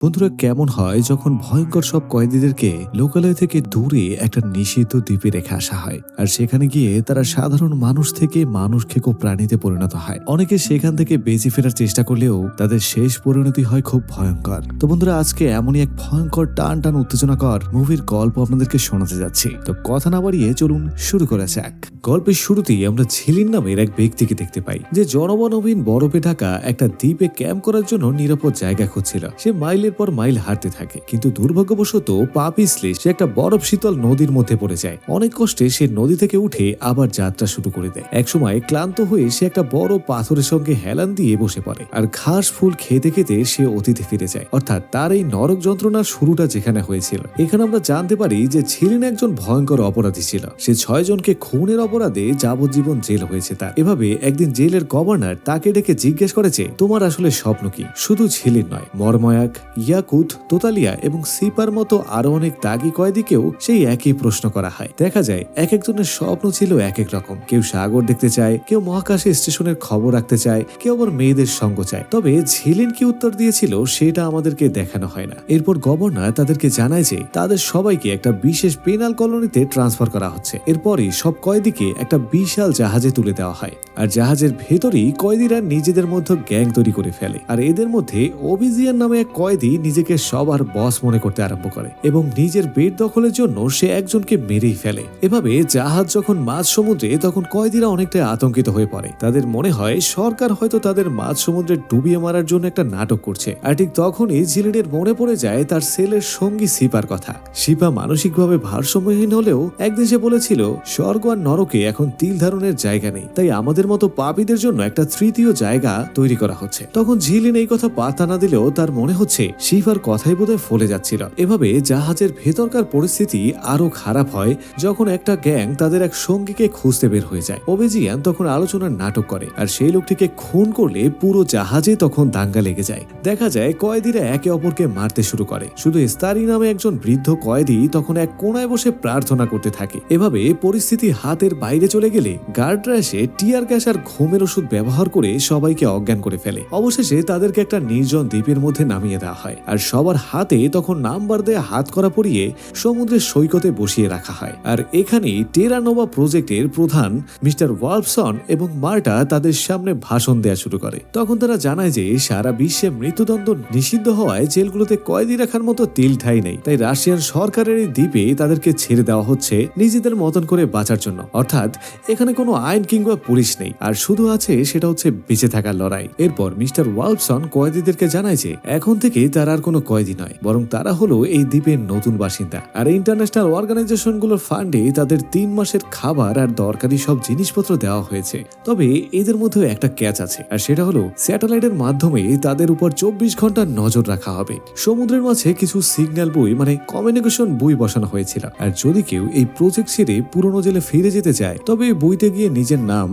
বন্ধুরা, কেমন হয় যখন ভয়ঙ্কর সব কয়েদিদেরকে লোকালয় থেকে দূরে একটা নিষিদ্ধ দ্বীপে রেখে আসা হয়, আর সেখানে গিয়ে তারা সাধারণ মানুষ থেকে মানুষ খেকো প্রাণীতে পরিণত হয়। অনেকে সেখান থেকে বেঁচে ফেরার চেষ্টা করলেও তাদের শেষ পরিণতি হয় খুব ভয়ঙ্কর। তো বন্ধুরা, আজকে এমনই এক ভয়ঙ্কর টান টান উত্তেজনাকর মুভির গল্প আপনাদেরকে শোনাতে যাচ্ছি। তো কথা না বাড়িয়ে চলুন শুরু করা যাক। গল্পের শুরুতেই আমরা ঝিলিন নামের এক ব্যক্তিকে দেখতে পাই, যে জনবনহীন বরফে ঢাকা একটা দ্বীপে ক্যাম্প করার জন্য নিরাপদ জায়গা খুঁজছিল। সে মাইলের পর মাইল হাঁটতে থাকে, কিন্তু দুর্ভাগ্যবশত পা পিছলে সে একটা বরফ শীতল নদীর মধ্যে পড়ে যায়। অনেক কষ্টে সে নদী থেকে উঠে আবার যাত্রা শুরু করে দেয়। একসময় ক্লান্ত হয়ে সে একটা বড় পাথরের সঙ্গে হেলান দিয়ে বসে পড়ে, আর ঘাস ফুল খেতে খেতে সে অতীতে ফিরে যায়। অর্থাৎ তার এই নরক যন্ত্রণার শুরুটা যেখানে হয়েছিল। এখানে আমরা জানতে পারি যে ঝিলিন একজন ভয়ঙ্কর অপরাধী ছিল। সে 6 জনকে খুনের অপরাধে যাবজ্জীবন জেল হয়েছে তার। এভাবে একদিন জেলের গভর্নর তাকে ডেকে জিজ্ঞেস করেছে, তোমার আসলে স্বপ্ন কি? শুধু ঝিলিন নয়, মরময়াক, ইয়াকুত, তোতালিয়া এবং সিপার মতো আরো অনেক দাগি কয়েদিকেও সেই একই প্রশ্ন করা হয়। দেখা যায় এক একজনের স্বপ্ন ছিল এক এক রকম। কেউ সাগর দেখতে চায়, কেউ মহাকাশে স্টেশনের খবর রাখতে চায়, কেউ আবার মেয়েদের সঙ্গ চায়। তবে ঝিলিন কি উত্তর দিয়েছিল সেটা আমাদেরকে দেখানো হয় না। এরপর গভর্নর তাদেরকে জানায় যে তাদের সবাইকে একটা বিশেষ পেনাল কলোনিতে ট্রান্সফার করা হচ্ছে। এরপরই সব কয়েদিকে একটা বিশাল জাহাজে তুলে দেওয়া হয়, আর জাহাজের ভেতরেই কয়েদিরা নিজেদের মধ্যে গ্যাং তৈরি করে ফেলে। আর এদের মধ্যে ওবিজিয়ান নামে এক কয়েদি নিজেকে সবার বস মনে করতে আরম্ভ করে এবং নিজের বেড দখলের জন্য সে একজনকে মেরেই ফেলে। এভাবে জাহাজ যখন মাঝ সমুদ্রে, তখন কয়েদিরা অনেকটাই আতঙ্কিত হয়ে পড়ে। তাদের মনে হয় সরকার হয়তো তাদের মাঝ সমুদ্রে ডুবিয়ে মারার জন্য একটা নাটক করছে। আর ঠিক তখনই ঝিলিনের মনে পড়ে যায় তার সেলের সঙ্গী সিপার কথা। সিপা মানসিকভাবে ভারসাম্যহীন হলেও একদিন সে বলেছিল, স্বর্গ আর নরকে এখন তিল ধারণের জায়গা নেই, তাই আমাদের মতো পাপীদের জন্য একটা তৃতীয় জায়গা তৈরি করা হচ্ছে। তখন ঝিলিন এই কথা পাত্তা না দিলেও তার মনে হচ্ছে সিপার কথাই বোধহয় ফলে যাচ্ছিল। এভাবে জাহাজের ভেতরকার পরিস্থিতি আরো খারাপ হয় যখন একটা গ্যাং তাদের এক সঙ্গীকে খুঁজতে বের হয়ে যায়। ওবেজিয়ান তখন আলোচনার নাটক করে, আর সেই লোকটিকে খুন করলে পুরো জাহাজে তখন দাঙ্গা লেগে যায়। দেখা যায় কয়েদিরা একে অপরকে মারতে শুরু করে। শুধু ইস্তারি নামে একজন বৃদ্ধ কয়েদি তখন এক কোনায় বসে প্রার্থনা করতে থাকে। এভাবে পরিস্থিতি হাতের বাইরে চলে গেলে গার্ডরা এসে টিয়ার গ্যাস আর ঘুমের ওষুধ ব্যবহার করে সবাইকে অজ্ঞান করে ফেলে। অবশেষে তাদেরকে একটা নির্জন দ্বীপের মধ্যে নামিয়ে দেওয়া হয়, আর সবার হাতে তখন নাম্বার দেয়া হাত করা পরিয়ে সমুদ্রের সৈকতে বসিয়ে রাখা হয়। আর এখানেই টেরা নোভা প্রজেক্টের প্রধান মিস্টার ওয়ালফসন এবং মার্টা তাদের সামনে ভাষণ দেওয়া শুরু করে। তখন তারা জানায় যে সারা বিশ্বে মৃত্যুদণ্ড নিষিদ্ধ হওয়ায় জেলগুলোতে কয়েদি রাখার মতো তিল ঠাই নেই, তাই রাশিয়ান সরকারের এই দ্বীপে তাদেরকে ছেড়ে দেওয়া হচ্ছে নিজেদের মতন করে বাঁচার জন্য। অর্থাৎ এখানে কোনো আইন কিংবা পুলিশ নেই, আর শুধু আছে সেটা হচ্ছে বেঁচে থাকার লড়াই। এরপর মিস্টার ওয়ালফসন কয়েদিদেরকে জানায় যে এখন থেকে তারা আর কোনো কয়েদি নয়, বরং তারা হলো এই দ্বীপের নতুন বাসিন্দা। আর ইন্টারন্যাশনাল অর্গানাইজেশনগুলোর ফান্ডে তাদের 3 মাসের খাবার আর দরকারি সব জিনিসপত্র দেওয়া হয়েছে। তবে এদের মধ্যে একটা ক্যাচ আছে, আর সেটা হলো স্যাটেলাইটের মাধ্যমে তাদের উপর 24 ঘন্টা নজর রাখা হবে। সমুদ্রের মাঝে কিছু সিগন্যাল বুই মানে কমিউনিকেশন বুই বসানো হয়েছিল, আর যদি কেউ এই প্রজেক্ট ছেড়ে পুরনো জেলে ফিরে যেতে চায় তবে বইতে গিয়ে নিজের নাম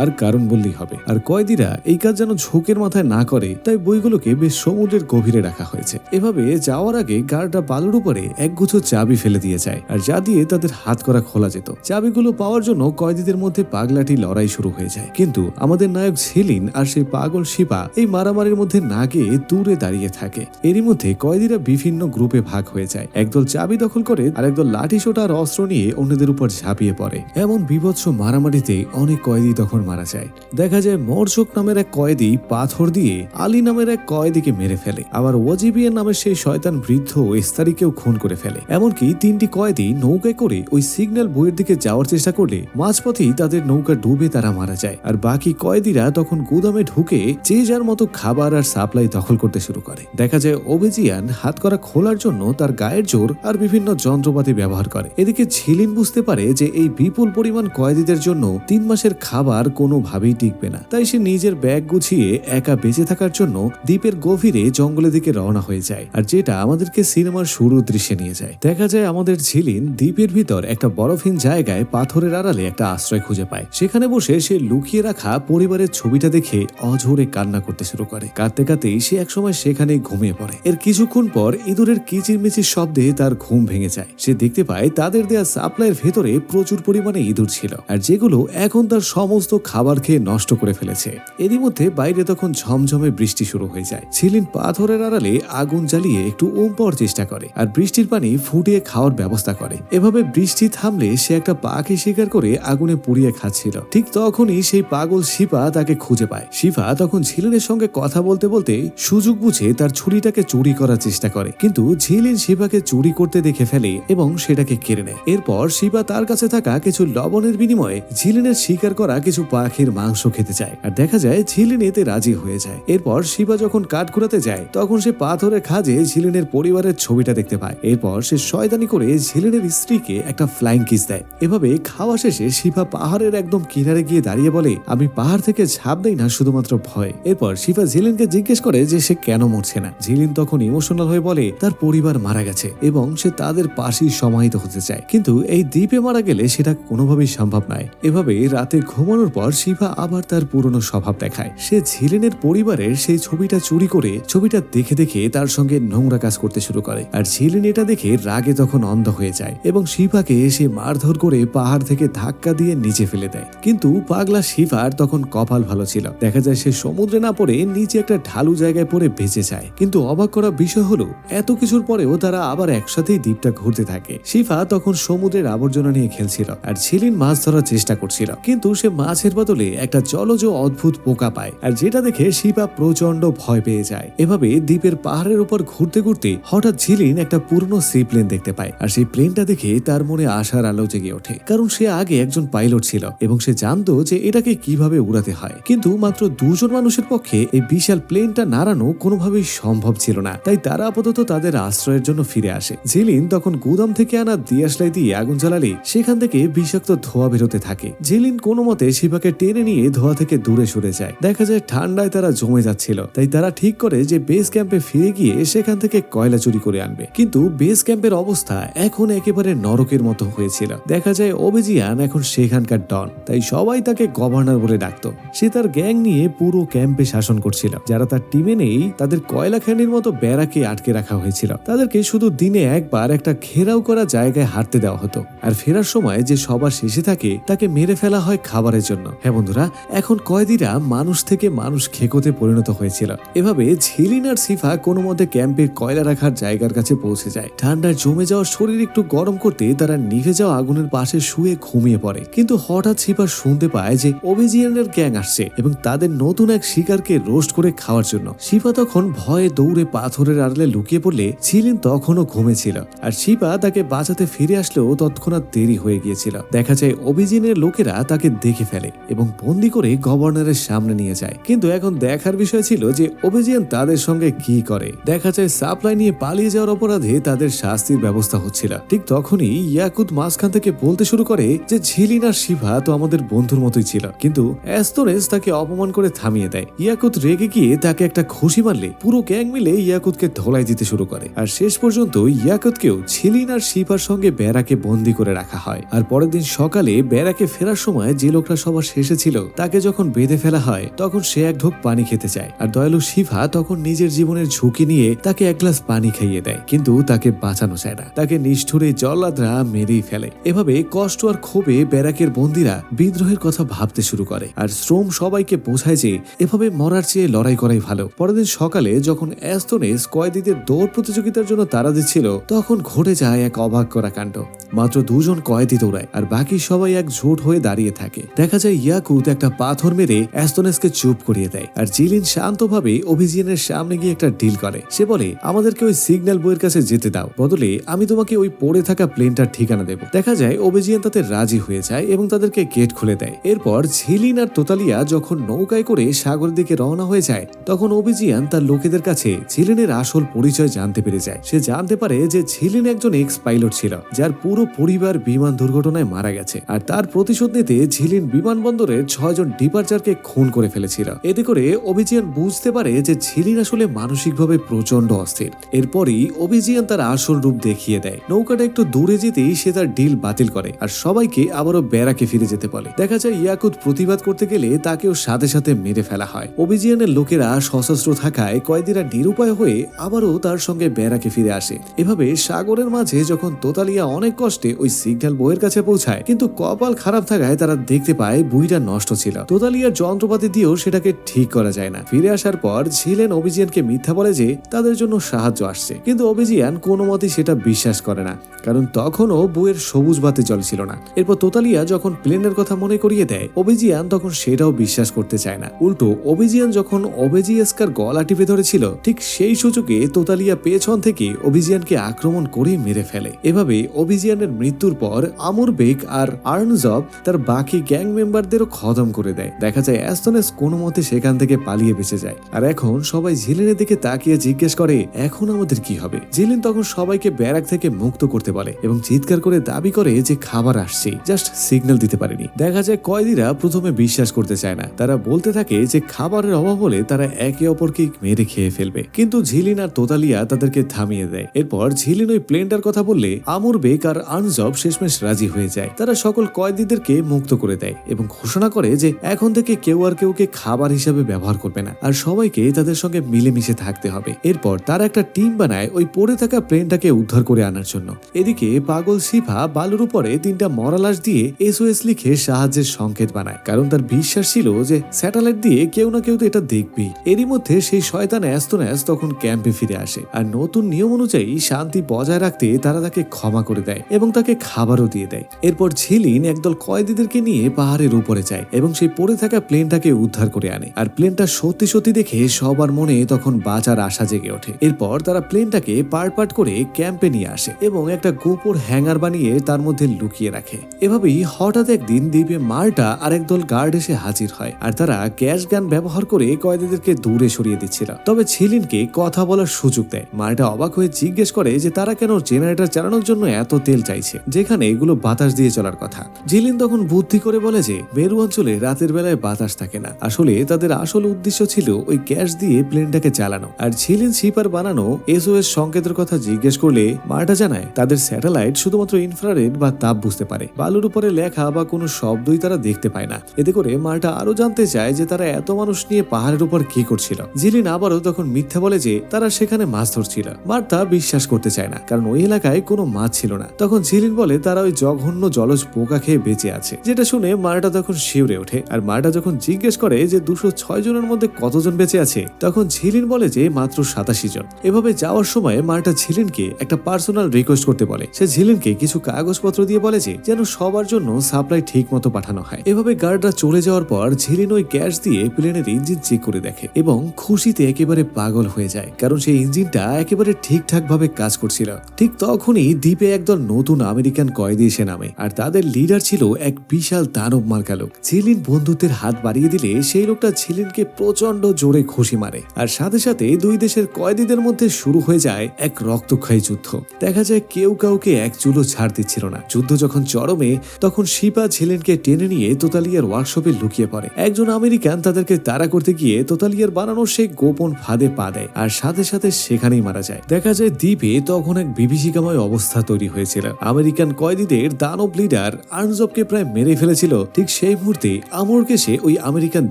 আর কারণ বললেই হবে। আর কয়েদিরা এই কাজ যেন ঝোঁকের মাথায় না করে, তাই বইগুলোকে বেশ সমুদ্রের গভীরে রাখা হয়েছে। এভাবে যাওয়ার আগে গার্ডরা বালুর উপরে একগুচ্ছ চাবি ফেলে দিয়ে যায়, আর যা দিয়ে তাদের হাত করা খোলা যেত। চাবিগুলো পাওয়ার জন্য কয়েদিদের মধ্যে পাগলাটি লড়াই শুরু হয়ে যায়, কিন্তু আমাদের নায়ক ঝিলিন আর সেই পাগল শিপা এই মারামারির মধ্যে না গিয়ে দূরে দাঁড়িয়ে থাকে। এরই মধ্যে কয়েদিরা বিভিন্ন গ্রুপে ভাগ হয়ে যায়। একদল চাবি দখল করে, আর একদল লাঠি সোটা আর অস্ত্র নিয়ে অন্যদের উপর ঝাঁপিয়ে পড়ে। এমন বিভৎস মারামারিতে অনেক কয়েদি তখন মারা যায়। দেখা যায় মরচক নামের এক কয়েদি পাথর দিয়ে আলী নামের এক কয়েদিকে মেরে ফেলে, আবার ওয়াজিবিয়ান নামের সেই শয়তান বৃদ্ধ ইস্তারিকেও খুন করে ফেলে। এমনকি 3টি কয়েদি নৌকায় করে ওই সিগন্যাল বইয়ের দিকে যাওয়ার চেষ্টা করলে মাঝপথেই তাদের নৌকা ডুবে তারা মারা যায়। আর বাকি কয়েদিরা তখন গুদামে ঢুকে যে যার মতো খাবার আর সাপ্লাই দখল করতে শুরু করে। দেখা যায় ওবেজিয়ান হাত করা খোলার জন্য তার গায়ের জোর আর বিভিন্ন যন্ত্রপাতি ব্যবহার করে। এদিকে ঝিলিন বুঝতে পারে যে এই বিপুল পরিমাণ কয়েদিদের জন্য 3 মাসের খাবার কোনোভাবেই টিকবে না, তাই সে নিজের ব্যাগ গুছিয়ে একা বেঁচে থাকার জন্য দ্বীপের গভীরে জঙ্গলের দিকে রওনা হয়ে যায়। আর যেটা আমাদেরকে সিনেমার শুরুর দৃশ্যে নিয়ে যায়। দেখা যায় আমাদের ঝিলিন দ্বীপের ভিতর একটা বরফহীন জায়গায় পাথরের আড়ালে একটা আশ্রয় খুঁজে পায়। সেখানে বসে সে লুকিয়ে রাখা পরিবারের ছবিটা দেখে অঝোরে কান্না করতে শুরু করে। কাঁদতে কাঁদতেই সে একসময় সেখানেই ঘুমিয়ে পড়ে। এর কিছুক্ষণ পর ইঁদুরের কিচিরমিচির শব্দে তার ঘুম ভেঙে যায়। সে দেখতে পায় তাদের দেয়া সাপ্লাইয়ের ভেতরে প্রচুর পরিমাণে ইঁদুর ছিল, আর যেগুলো এখন তার সমস্ত খাবার খেয়ে নষ্ট করে ফেলেছে। এরই মধ্যে বাইরে তখন ঝমঝমে বৃষ্টি শুরু হয়ে যায়। ঝিলিন পাথরের আড়ালে জঙ্গলে আগুন জ্বালিয়ে একটু ওম পাওয়ার চেষ্টা করে আর বৃষ্টির পানি ফুটিয়ে খাওয়ার ব্যবস্থা করে। এভাবে বৃষ্টি থামলে সে একটা পাখি শিকার করে আগুনে পুড়িয়ে খাচ্ছিল। ঠিক তখনই সেই পাগল শিফা তাকে খুঁজে পায়। শিফা তখন ঝিলিনের সঙ্গে কথা বলতে বলতে সুযোগ বুঝে তার ছুরিটাকে চুরি করার চেষ্টা করে, কিন্তু ঝিলিন শিফাকে চুরি করতে দেখে ফেলে এবং সেটাকে কেড়ে নেয়। এরপর শিফা তার কাছে থাকা কিছু লবণের বিনিময়ে ঝিলিনের শিকার করা কিছু পাখির মাংস খেতে চায় আর দেখা যায় ঝিলিন এতে রাজি হয়ে যায়। এরপর শিফা যখন কাঠ কুড়াতে যায় তখন সে পাথরের খাঁজে ঝিলিনের পরিবারের ছবিটা দেখতে পায়। এরপর সে শয়তানি করে ঝিলিনের স্ত্রীকে একটা ফ্লাইং কিস দেয়। এভাবে খাওয়া শেষে শিফা পাহাড়ের একদম কিনারে গিয়ে দাঁড়িয়ে বলে, আমি পাহাড় থেকে ঝাঁপ দেই না শুধুমাত্র ভয়। এরপর শিফা ঝিলিনকে জিজ্ঞেস করে যে সে কেন মরছে না। ঝিলিন তখন ইমোশনাল হয়ে বলে তার পরিবার মারা গেছে এবং সে তাদের পাশেই সমাহিত হতে চায়, কিন্তু এই দ্বীপে মারা গেলে সেটা কোনোভাবেই সম্ভব নয়। এভাবে রাতে ঘুমানোর পর শিফা আবার তার পুরনো স্বভাব দেখায়। সে ঝিলিনের পরিবারের সেই ছবিটা চুরি করে ছবিটা দেখে দেখে তার সঙ্গে নোংরা কাজ করতে শুরু করে আর ঝিলিন এটা দেখে রাগে তখন অন্ধ হয়ে যায় এবং শিফাকে সে মারধর করে পাহাড় থেকে ধাক্কা দিয়ে নিচে ফেলে দেয়। কিন্তু পাগলা শিফার তখন কপাল ভালো ছিল, দেখা যায় সে সমুদ্রে না পড়ে নিচে একটা ঢালু জায়গায় পড়ে বেঁচে যায়। কিন্তু অবাক করা বিষয় হলো এত কিছুর পরেও তারা আবার একসাথেই দ্বীপটা ঘুরতে থাকে। শিফা তখন সমুদ্রের আবর্জনা নিয়ে খেলছিল আর ঝিলিন মাছ ধরার চেষ্টা করছিল, কিন্তু সে মাছের বদলে একটা জলজ অদ্ভুত পোকা পায় আর যেটা দেখে শিফা প্রচন্ড ভয় পেয়ে যায়। এভাবে দ্বীপের পাহাড়ের উপর ঘুরতে ঘুরতে হঠাৎ ঝিলিন একটা পুরনো সি প্লেন দেখতে পায় আর সেই প্লেনটা দেখে তার মনে আশার আলো জেগে ওঠে, কারণ সে আগে একজন পাইলট ছিল এবং সে জানতো যে এটাকে কিভাবে উড়াতে হয়। কিন্তু মাত্র দুজন মানুষের পক্ষে এই বিশাল প্লেনটা নাড়ানো কোনোভাবেই সম্ভব ছিল না, তাই তারা আপাতত তাদের আশ্রয়ের জন্য ফিরে আসে। ঝিলিন তখন গুদাম থেকে আনা দিয়াশলাই দিয়ে আগুন জ্বালালে সেখান থেকে বিষাক্ত ধোঁয়া বেরোতে থাকে। ঝিলিন কোনো মতে শিবাকে টেনে নিয়ে ধোঁয়া থেকে দূরে সরে যায়। দেখা যায় ঠান্ডায় তারা জমে যাচ্ছিল, তাই তারা ঠিক করে যে বেস ক্যাম্পে ফিরে গিয়ে সেখান থেকে কয়লা চুরি করে আনবে। কিন্তু বেস ক্যাম্পের অবস্থা এখন একেবারে নরকের মতো হয়েছিল। দেখা যায় অভিজিয়ান এখন সেখানকার ডন, তাই সবাই তাকে গভর্নর বলে ডাকতো। সে তার গ্যাং নিয়ে পুরো ক্যাম্পে শাসন করছিল। যারা তার টিমে নেই তাদের কয়লা খানির মতো ব্যারাকে আটকে রাখা হয়েছিল। তাদেরকে শুধু দিনে একবার একটা ঘেরাও করা জায়গায় হাঁটতে দেওয়া হতো আর ফেরার সময় যে সবার শেষে থাকে তাকে মেরে ফেলা হয় খাবারের জন্য। হ্যাঁ বন্ধুরা, এখন কয়েদিরা মানুষ থেকে মানুষ খেকোতে পরিণত হয়েছিল। এভাবে ঝিলিন আর সিফা কোনো মতে ক্যাম্পের কয়লা রাখার জায়গার কাছে পৌঁছে যায়। ঠান্ডায় জমে যাওয়া শরীর একটু গরম করতে তারা নিভে যাওয়া আগুনের পাশে শুয়ে ঘুমিয়ে পড়ে। কিন্তু হঠাৎ সিফা শুনতে পায় যে অভিজিয়ানের গ্যাং আসছে এবং তাদের নতুন এক শিকারকে রোস্ট করে খাওয়ার জন্য। সিফা তখন ভয়ে দৌড়ে পাথরের আড়ালে লুকিয়ে পড়লে ঝিলিন তখনও ঘুমেছিল আর সিফা তাকে বাঁচাতে ফিরে আসলেও তৎক্ষণাৎ দেরি হয়ে গিয়েছিল। দেখা যায় অভিজিয়ানের লোকেরা তাকে দেখে ফেলে এবং বন্দি করে গভর্নরের সামনে নিয়ে যায়। কিন্তু এখন দেখার বিষয় ছিল যে অভিজিয়ান তাদের সঙ্গে কি করে। দেখা যায় সাপ্লাই নিয়ে পালিয়ে যাওয়ার অপরাধে তাদের শাস্তির ব্যবস্থা হচ্ছিল। ঠিক তখনই ইয়াকুত মাঝখান থেকে বলতে শুরু করে যে ঝিলিন আর শিফা তো আমাদের বন্ধুর মতোই ছিল, কিন্তু অ্যাস্তোরেস তাকে অপমান করে থামিয়ে দেয়। ইয়াকুত রেগে গিয়ে তাকে একটা খুশি মারলে পুরো গ্যাং মিলে ইয়াকুতকে ধোলাই দিতে শুরু করে আর শেষ পর্যন্ত ইয়াকুতকেও ঝিলিন আর শিফার সঙ্গে ব্যারাকে বন্দি করে রাখা হয়। আর পরের দিন সকালে ব্যারাকে ফেরার সময় যে লোকটা সবার শেষে ছিল তাকে যখন বেঁধে ফেলা হয় তখন সে এক ঢোক পানি খেতে চায় আর দয়ালু শিফা তখন নিজের জীবনের ঝুঁকি নিয়ে তাকে এক গ্লাস পানি খাইয়ে দেয়, কিন্তু তাকে বাঁচানো যায় না। তাকে নিষ্ঠুরে জল্লাদরা মেরেই ফেলে। এভাবে কষ্ট আর ক্ষোভে ব্যারাকের বন্দিরা বিদ্রোহের কথা ভাবতে শুরু করে আর শ্রম সবাইকে বোঝায় যে এভাবে মরার চেয়ে লড়াই করাই ভালো। পরের দিন সকালে যখন অ্যাস্তোনেস কয়েদিদের দৌড় প্রতিযোগিতার জন্য তাড়া দিচ্ছিল তখন ঘটে যায় এক অবাক করা কাণ্ড। মাত্র দুজন কয়েদি দৌড়ায় আর বাকি সবাই এক ঝোট হয়ে দাঁড়িয়ে থাকে। দেখা যায় ইয়াকুত একটা পাথর মেরে অ্যাস্তোনেসকে চুপ করিয়ে দেয় আর জিলিন শান্তভাবে অভিজিয়ানের সামনে গিয়ে একটা ডিল করে। সে বলে, আমাদেরকে ওই সিগন্যাল বইয়ের কাছে যেতে দাও, বদলে আমি তোমাকে ওই পড়ে থাকা প্লেনটার ঠিকানা দেব। দেখা যায় অভিজিয়ান তাতে রাজি হয়ে যায় এবং তাদেরকে গেট খুলে দেয়। এরপর ঝিলিন আর তোতালিয়া যখন নৌকায় করে সাগরের দিকে রওনা হয়ে যায় তখন অভিজিয়ান তার লোকেদের কাছে ঝিলিনের আসল পরিচয় জানতে পেরে যায়। সে জানতে পারে যে ঝিলিন একজন এক্স পাইলট ছিল যার পুরো পরিবার বিমান দুর্ঘটনায় মারা গেছে আর তার প্রতিশোধ নিতে ঝিলিন বিমানবন্দরের 6 জন ডিপার্চারকে খুন করে ফেলেছিল। এতে করে অভিজিয়ান বুঝতে পারে যে ঝিলিন আসলে মানসিকভাবে প্রচন্ড অস্থির। এরপরই অভিজিয়ান তার আসল রূপ দেখিয়ে দেয়। নৌকাটা একটু দূরে যেতেই সে তার ডিল বাতিল করে আর সবাইকে আবারও ব্যারাকে ফিরে যেতে বলে। দেখা যায় ইয়াকুত প্রতিবাদ করতে গেলে তাকেও সাথে সাথে মেরে ফেলা হয়। অভিজিয়ানের লোকেরা সশস্ত্র থাকায় কয়েদিরা নিরুপায় হয়ে আবারও তার সঙ্গে ব্যারাকে ফিরে আসে। এভাবে সাগরের মাঝে যখন তোতালিয়া অনেক কষ্টে ওই সিগন্যাল বইয়ের কাছে পৌঁছায়, কিন্তু কপাল খারাপ থাকায় তারা দেখতে পায় বইটা নষ্ট ছিল। তোতালিয়ার যন্ত্রপাতি দিয়েও সেটাকে ঠিক করা যায় না। ফিরে আসার পর ঝিলিন অভিজিয়ানকে মিথ্যা বলে যে তাদের জন্য সাহায্য আসছে, কিন্তু অবিজিয়ান কোনো মতেই সেটা বিশ্বাস করে না, কারণ তখনও বউয়ের সবুজ বাতি জ্বলছিল না। এরপর তোতালিয়া যখন প্লেনের কথা মনে করিয়ে দেয়, অবিজিয়ান তখন সেটাও বিশ্বাস করতে চায় না। উল্টো অবিজিয়ান যখন অবেজিয়াসকার গলা টিপে ধরেছিল, ঠিক সেই সুযোগে তোতালিয়া পেছন থেকে অভিজিয়ানকে আক্রমণ করে মেরে ফেলে। এভাবে অভিজিয়ানের মৃত্যুর পর আমুর বেক আর আর্নজব তার বাকি গ্যাং মেম্বারদেরও খতম করে দেয়। দেখা যায় অ্যাস্তনেস কোনো মতে সেখান থেকে পালিয়ে বেঁচে যায়। আর এখন সবাই ঝিলিনের দিকে তাকিয়ে জিজ্ঞেস করে, এখন আমাদের কি হবে? ঝিলিন তখন সবাইকে ব্যারাক থেকে মুক্ত করতে বলে এবং চিৎকার করে দাবি করে যে খাবার আসছে, জাস্ট সিগন্যাল দিতে পারেনি। দেখা যায় কয়েদিরা প্রথমে বিশ্বাস করতে চায় না, তারা বলতে থাকে যে খাবারের অভাব হলে তারা একে অপরকে মেরে খেয়ে ফেলবে, কিন্তু ঝিলিন আর তোতালিয়া তাদেরকে থামিয়ে দেয়। এরপর ঝিলিন ওই প্লেনটার কথা বললে আমুর বেক আর আনজব শেষমেশ রাজি হয়ে যায়। তারা সকল কয়েদিদেরকে মুক্ত করে দেয় এবং ঘোষণা করে যে এখন থেকে কেউ আর কেউকে খাবার হিসেবে ব্যবহার করবে না, আর সবাইকে তাদের সঙ্গে মিলেমিশে থাকতে হবে। এরপর তারা একটা টিম বানায় ওই পড়ে থাকা প্লেনটাকে উদ্ধার করে আনার জন্য। এদিকে পাগল শিফা বালুর উপরে 3টা মরা লাশ দিয়ে SOS লিখে সাহায্যের সংকেত বানায়, কারণ তার বিশ্বাস ছিল যে স্যাটেলাইট দিয়ে কেউ না কেউ তো এটা দেখবি। এরই মধ্যে সেই শয়তান অ্যাস্তনেস তখন ক্যাম্পে ফিরে আসে, আর নতুন নিয়ম অনুযায়ী শান্তি বজায় রাখতে তারা তাকে ক্ষমা করে দেয় এবং তাকে খাবারও দিয়ে দেয়। এরপর ঝিলিন একদল কয়েদিদেরকে নিয়ে পাহাড়ের উপরে যায় এবং সেই পড়ে থাকা প্লেনটাকে উদ্ধার করে আনে। আর প্লেনটা সত্যি সত্যি দেখে সবার মনে তখন বাঁচার আশা জেগে ওঠে। এরপর তারা প্লেনটাকে পার্ট পার্ট করে ক্যাম্পে নিয়ে আসে এবং একটা গোপন হ্যাঙ্গার বানিয়ে তার মধ্যে লুকিয়ে রাখে। এভাবেই হঠাৎ একদিন দ্বীপে মার্টা আর একদল গার্ড এসে হাজির হয়, আর তারা গ্যাস গান ব্যবহার করে কয়েদিদেরকে দূরে সরিয়ে দিচ্ছিল। তবে ঝিলিনকে কথা বলার সুযোগ দেয়। মার্টা অবাক হয়ে জিজ্ঞেস করে যে তারা কেন জেনারেটর চালানোর জন্য এত তেল চাইছে, যেখানে এগুলো বাতাস দিয়ে চলার কথা। ঝিলিন তখন বুদ্ধি করে বলে যে মেরু অঞ্চলে রাতের বেলায় বাতাস থাকে না, আসলে তাদের আসল উদ্দেশ্য ছিল ওই গ্যাস দিয়ে প্লেনটাকে চালানো। আর ঝিলিন শিপার বানানো SOS সংকেতের কথা জিজ্ঞেস করলে মার্টা জানায় তাদের স্যাটেলাইট শুধুমাত্র ইনফ্রারেড বা তাপ বুঝতে পারে, বালুর উপরে লেখা বা কোনো শব্দই তারা দেখতে পায় না। এতে করে মার্টা আরো জানতে চায় যে তারা এত মানুষ নিয়ে পাহাড়ের উপর কি করছিল। ঝিলিন আবারও তখন মিথ্যা বলে যে তারা সেখানে মাছ ধরছিল। মার্টা বিশ্বাস করতে চায় না, কারণ ওই এলাকায় কোনো মাছ ছিল না। তখন ঝিলিন বলে তারা ওই জঘন্য জলজ পোকা খেয়ে বেঁচে আছে, যেটা শুনে মার্টা তখন শিউরে ওঠে। আর মার্টা যখন জিজ্ঞেস করে যে 206 জনের মধ্যে কতজন বেঁচে আছে, তখন ঝিলিন বলে যে মাত্র 87 জন। এভাবে যাওয়ার সময় মার্টা ঝিলিনকে একটা পার্সোনাল রিকোয়েস্ট করতে বলে। সে ঝিলিনকে কিছু কাগজপত্র দিয়ে বলে যে যেন সবার জন্য সাপ্লাই ঠিক মতো পাঠানো হয়। এভাবে গার্ডরা চলে যাওয়ার পর ঝিলিন ওই গ্যাস দিয়ে প্লেনের ইঞ্জিন চেক করে দেখে এবং খুশিতে একেবারে পাগল হয়ে যায়, কারণ সেই ইঞ্জিনটা একেবারে ঠিকঠাক ভাবে কাজ করছিল। ঠিক তখনই দ্বীপে একদল নতুন আমেরিকান কয়েদি এসে নামে, আর তাদের লিডার ছিল এক বিশাল দানব মার্কা লোক। ঝিলিন বন্ধুত্বের হাত বাড়িয়ে দিলে সেই লোকটা ঝিলিনকে প্রচন্ড জোরে ঘুষি মারে, আর সাথে সাথে দুই দেশের কয়েদিদের মধ্যে শুরু হয়ে যায় এক রক্তক্ষয়ী যুদ্ধ। দেখা যায় কেউ কাউকে এক চুলো ছাড় দিচ্ছিল না। যুদ্ধ যখন চরমে, তখন শিপা ঝিলিনকে টেনে নিয়ে তোতালিয়ার ওয়ার্কশপে লুকিয়ে পড়ে। একজন আমেরিকান তাদেরকে তাড়া করতে গিয়ে তোতালিয়ার বানানো সেই গোপন ফাঁদে পা দেয়, আর সাথে সাথে সেখানেই মারা যায়। দেখা যায় দ্বীপে তখন এক বিভীষিকাময় অবস্থা তৈরি হয়েছিল। আমেরিকান কয়েদিদের দানব লিডার আর্নজবকে প্রায় মেরে ফেলেছিল। ঠিক সেই মুহূর্তে আমরকে সে ওই আমেরিকান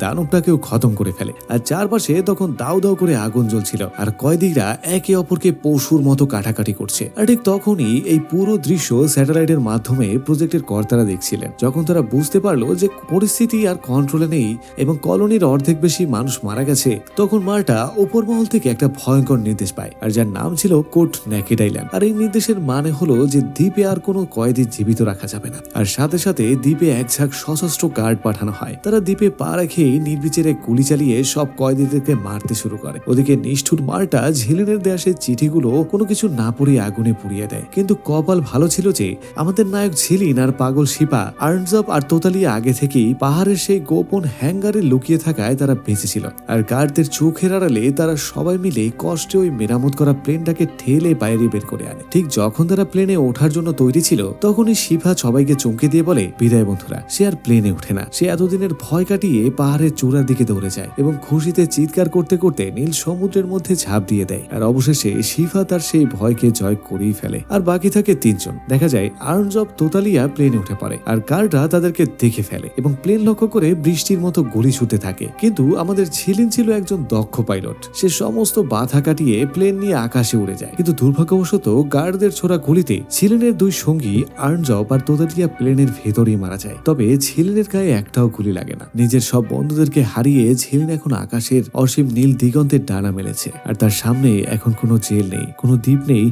দানবটাকেও খতম করে ফেলে, আর চারপাশে তখন দাউ দাউ করে আগুন জ্বলছিল, আর কয়েদিরা একে অপরকে পশুর মতো কাটাকাটি করছে। আর ঠিক তখনই এই পুরো দৃশ্য স্যাটেলাইটের মাধ্যমে প্রজেক্টের কর্তারা দেখছিলেন। যখন তারা বুঝতে পারলো যে পরিস্থিতি আর কন্ট্রোলে নেই এবং কলোনির অর্ধেক বেশি মানুষ মারা গেছে, তখন মার্টা উপর মহল থেকে একটা ভয়ঙ্কর নির্দেশ পায়, আর যার নাম ছিল কোট নেকেড আইল্যান্ড। আর এই নির্দেশের মানে হলো যে দ্বীপে আর কোনো কয়েদি জীবিত রাখা যাবে না। আর সাথে সাথে দ্বীপে এক ঝাঁক সশস্ত্র গার্ড পাঠানো হয়। তারা দ্বীপে পা রেখেই নির্বিচারে গুলি চালিয়ে সব কয়েদিদেরকে মারতে শুরু করে। ওদিকে নিষ্ঠুর মার্টা ঝিলিনের দেয়া সেই চিঠিগুলো কোনো কিছু না পড়ে আগুনে পুড়িয়ে দেয়। কিন্তু কপাল ভালো ছিল যে আমাদের নায়ক ঝিলিন আর পাগল শিপা, আর্নজব আর তোতালিয়া আগে থেকেই পাহাড়ের সেই গোপন হ্যাঙ্গারে লুকিয়ে থাকায় তারা বেঁচেছিল। আর গার্ডদের চোখের আড়ালে তারা সবাই মিলে কষ্টে ওই মেরামত করা প্লেনটাকে ঠেলে বাইরে বের করে আনে। ঠিক যখন তারা প্লেনে ওঠার জন্য তৈরি ছিল, তখনই শিফা সবাইকে চমকে দিয়ে বলে, বিদায় বন্ধুরা। সে আর প্লেনে ওঠে না। সে এতদিনের ভয় কাটিয়ে পাহাড়ের চূড়ার দিকে দৌড়ে যায় এবং খুশিতে চিৎকার করতে করতে নীল সমুদ্রের মধ্যে ঝাঁপ দিয়ে দেয়। আর অবশেষে শিফা তার সেই ভয়কে জয় করেই ফেলে। আর বাকি থাকে 3 জন। দেখা যায় আর্নজব, তোতালিয়া প্লেনে উঠে পড়ে, আর গার্ডরা তাদেরকে দেখে ফেলে এবং প্লেন লক্ষ্য করে বৃষ্টির মতো গুলি ছুটতে থাকে। কিন্তু আমাদের ঝিলিন ছিল একজন দক্ষ পাইলট। সে সমস্ত বাধা কাটিয়ে প্লেন নিয়ে আকাশে উড়ে যায়। কিন্তু দুর্ভাগ্যবশত গার্ডদের ছোড়া গুলিতে ঝিলিনের 2 সঙ্গী আর্নজব আর তোতালিয়া প্লেনের ভেতরেই মারা যায়। তবে ঝিলিনের গায়ে একটাও গুলি লাগে না। নিজের সব বন্ধুদেরকে হারিয়ে ঝিলিন এখন আকাশের অসীম নীল দিগন্তের ডানা মেলেছে, আর তার সামনে এখন কোনো জেল নেই, কোনো দ্বীপ নেই,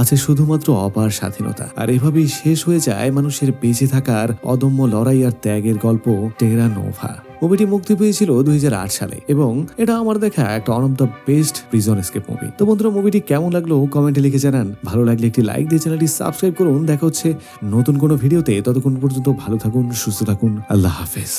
আছে শুধুমাত্র অপার স্বাধীনতা। আর এভাবেই শেষ হয়ে যায় মানুষের বেঁচে থাকার অদম্য লড়াই আর ত্যাগের গল্প টেরা নোভা। মুভিটি মুক্তি পেয়েছিল 2008 সালে এবং এটা আমার দেখা একটা one of the best prison escape movie. তো বন্ধুরা, মুভিটি কেমন লাগলো কমেন্টে লিখে জানান। ভালো লাগলে একটি লাইক দিয়ে চ্যানেলটি সাবস্ক্রাইব করুন। দেখা হচ্ছে নতুন কোনো ভিডিওতে। ততক্ষণ পর্যন্ত ভালো থাকুন, সুস্থ থাকুন। আল্লাহ হাফেজ।